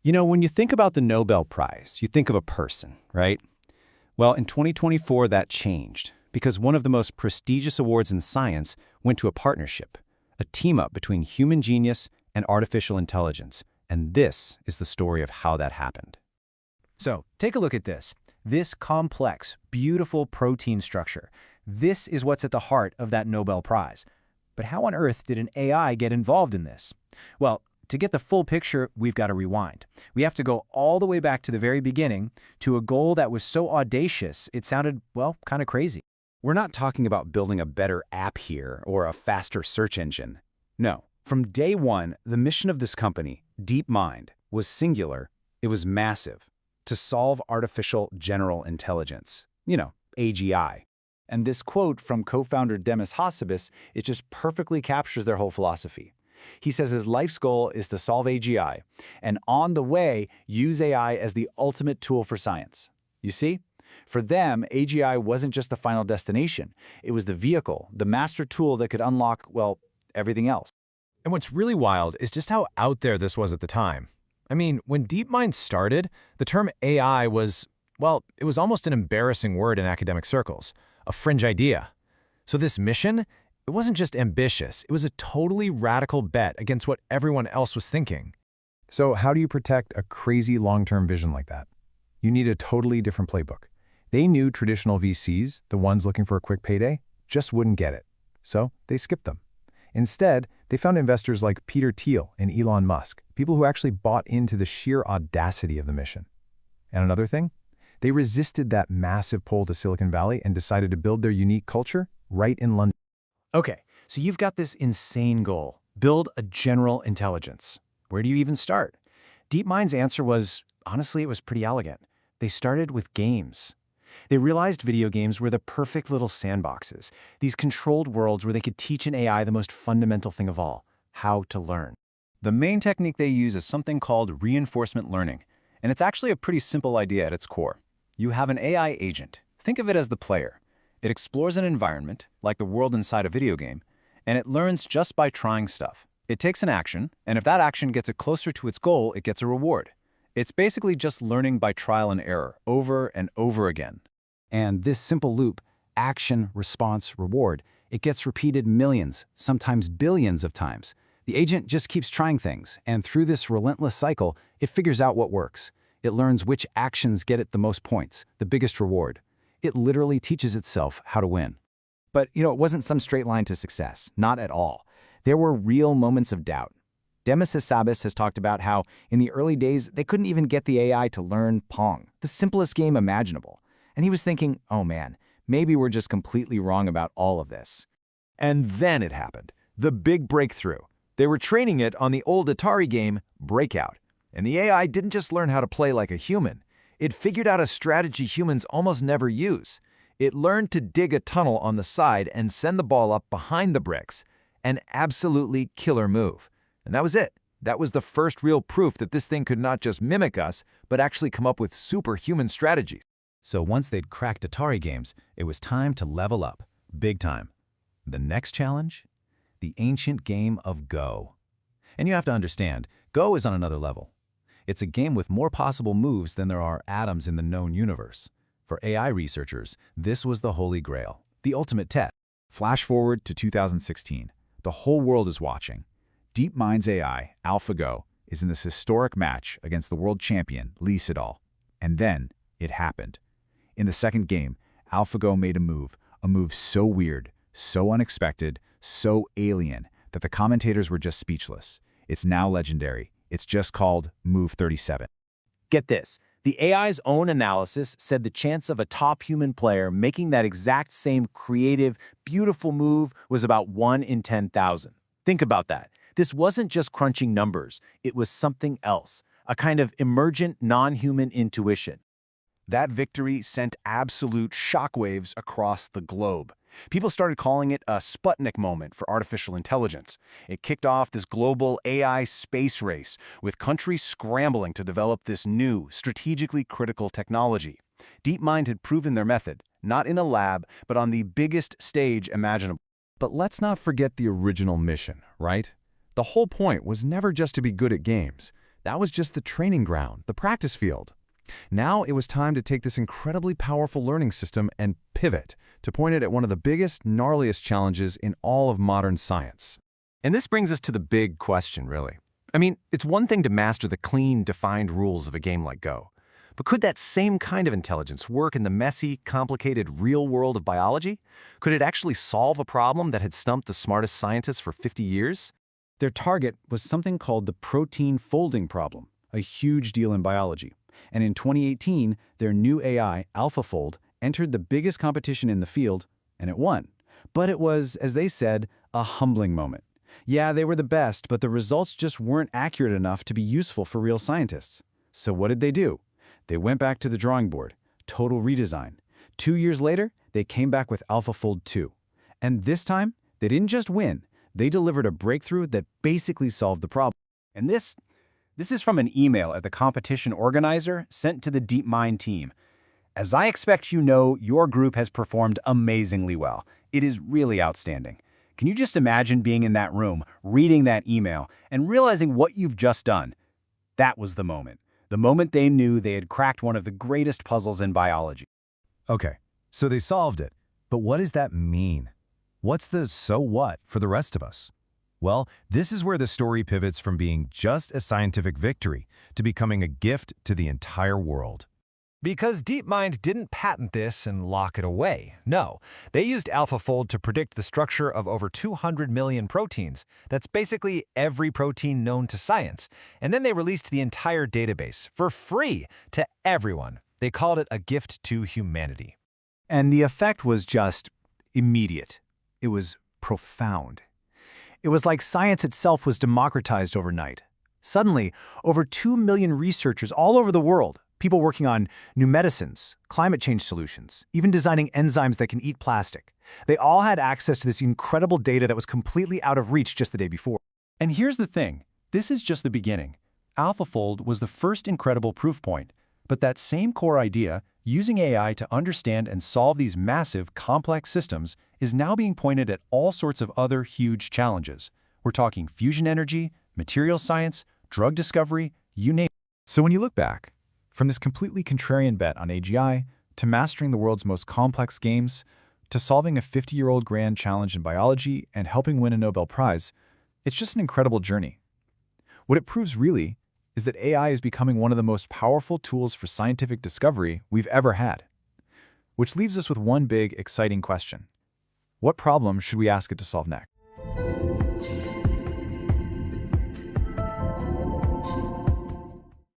You know, when you think about the Nobel Prize, you think of a person, right? Well, in 2024, that changed because one of the most prestigious awards in science went to a partnership, a team-up between human genius and artificial intelligence. And this is the story of how that happened. So, take a look at this. This complex, beautiful protein structure. This is what's at the heart of that Nobel Prize. But how on earth did an AI get involved in this? Well, to get the full picture, we've got to rewind. We have to go all the way back to the very beginning, to a goal that was so audacious, it sounded, well, kind of crazy. We're not talking about building a better app here or a faster search engine. No. From day one, the mission of this company, DeepMind, was singular. It was massive. To solve artificial general intelligence. You know, AGI. And this quote from co-founder Demis Hassabis, it just perfectly captures their whole philosophy. He says his life's goal is to solve AGI, and on the way, use AI as the ultimate tool for science. You see? For them, AGI wasn't just the final destination. It was the vehicle, the master tool that could unlock, well, everything else. And what's really wild is just how out there this was at the time. I mean, when DeepMind started, the term AI was, well, it was almost an embarrassing word in academic circles, a fringe idea. So this mission, it wasn't just ambitious, it was a totally radical bet against what everyone else was thinking. So how do you protect a crazy long-term vision like that? You need a totally different playbook. They knew traditional VCs, the ones looking for a quick payday, just wouldn't get it. So they skipped them. Instead, they found investors like Peter Thiel and Elon Musk, people who actually bought into the sheer audacity of the mission. And another thing? They resisted that massive pull to Silicon Valley and decided to build their unique culture right in London. Okay, so you've got this insane goal, build a general intelligence. Where do you even start? DeepMind's answer was, honestly, it was pretty elegant. They started with games. They realized video games were the perfect little sandboxes, these controlled worlds where they could teach an AI the most fundamental thing of all, how to learn. The main technique they use is something called reinforcement learning, and it's actually a pretty simple idea at its core. You have an AI agent. Think of it as the player. It explores an environment, like the world inside a video game, and it learns just by trying stuff. It takes an action, and if that action gets it closer to its goal, it gets a reward. It's basically just learning by trial and error, over and over again. And this simple loop, action, response, reward, it gets repeated millions, sometimes billions of times. The agent just keeps trying things, and through this relentless cycle, it figures out what works. It learns which actions get it the most points, the biggest reward. It literally teaches itself how to win. But, it wasn't some straight line to success, not at all. There were real moments of doubt. Demis Hassabis has talked about how, in the early days, they couldn't even get the AI to learn Pong, the simplest game imaginable. And he was thinking, oh man, maybe we're just completely wrong about all of this. And then it happened, the big breakthrough. They were training it on the old Atari game, Breakout. And the AI didn't just learn how to play like a human. It figured out a strategy humans almost never use. It learned to dig a tunnel on the side and send the ball up behind the bricks. An absolutely killer move. And that was it. That was the first real proof that this thing could not just mimic us, but actually come up with superhuman strategies. So once they'd cracked Atari games, it was time to level up. Big time. The next challenge? The ancient game of Go. And you have to understand, Go is on another level. It's a game with more possible moves than there are atoms in the known universe. For AI researchers, this was the holy grail, the ultimate test. Flash forward to 2016. The whole world is watching. DeepMind's AI, AlphaGo, is in this historic match against the world champion, Lee Sedol. And then it happened. In the second game, AlphaGo made a move so weird, so unexpected, so alien, that the commentators were just speechless. It's now legendary. It's just called Move 37. Get this, the AI's own analysis said the chance of a top human player making that exact same creative, beautiful move was about 1 in 10,000. Think about that. This wasn't just crunching numbers. It was something else, a kind of emergent, non-human intuition. That victory sent absolute shockwaves across the globe. People started calling it a Sputnik moment for artificial intelligence. It kicked off this global AI space race, with countries scrambling to develop this new, strategically critical technology. DeepMind had proven their method, not in a lab, but on the biggest stage imaginable. But let's not forget the original mission, right? The whole point was never just to be good at games. That was just the training ground, the practice field. Now it was time to take this incredibly powerful learning system and pivot to point it at one of the biggest, gnarliest challenges in all of modern science. And this brings us to the big question, really. I mean, it's one thing to master the clean, defined rules of a game like Go. But could that same kind of intelligence work in the messy, complicated real world of biology? Could it actually solve a problem that had stumped the smartest scientists for 50 years? Their target was something called the protein folding problem, a huge deal in biology. And in 2018, their new AI, AlphaFold, entered the biggest competition in the field, and it won. But it was, as they said, a humbling moment. Yeah, they were the best, but the results just weren't accurate enough to be useful for real scientists. So what did they do? They went back to the drawing board. Total redesign. 2 years later, they came back with AlphaFold 2. And this time, they didn't just win. They delivered a breakthrough that basically solved the problem. And this is from an email at the competition organizer sent to the DeepMind team. As I expect you know, your group has performed amazingly well. It is really outstanding. Can you just imagine being in that room, reading that email, and realizing what you've just done? That was the moment. The moment they knew they had cracked one of the greatest puzzles in biology. Okay, so they solved it. But what does that mean? What's the so what for the rest of us? Well, this is where the story pivots from being just a scientific victory to becoming a gift to the entire world. Because DeepMind didn't patent this and lock it away. No, they used AlphaFold to predict the structure of over 200 million proteins. That's basically every protein known to science. And then they released the entire database for free to everyone. They called it a gift to humanity. And the effect was just immediate. It was profound. It was like science itself was democratized overnight. Suddenly, over 2 million researchers all over the world, people working on new medicines, climate change solutions, even designing enzymes that can eat plastic. They all had access to this incredible data that was completely out of reach just the day before. And here's the thing. This is just the beginning. AlphaFold was the first incredible proof point. But that same core idea, using AI to understand and solve these massive, complex systems, is now being pointed at all sorts of other huge challenges. We're talking fusion energy, material science, drug discovery, you name it. So when you look back, from this completely contrarian bet on AGI, to mastering the world's most complex games, to solving a 50-year-old grand challenge in biology and helping win a Nobel Prize, it's just an incredible journey. What it proves really is that AI is becoming one of the most powerful tools for scientific discovery we've ever had. Which leaves us with one big, exciting question. What problem should we ask it to solve next?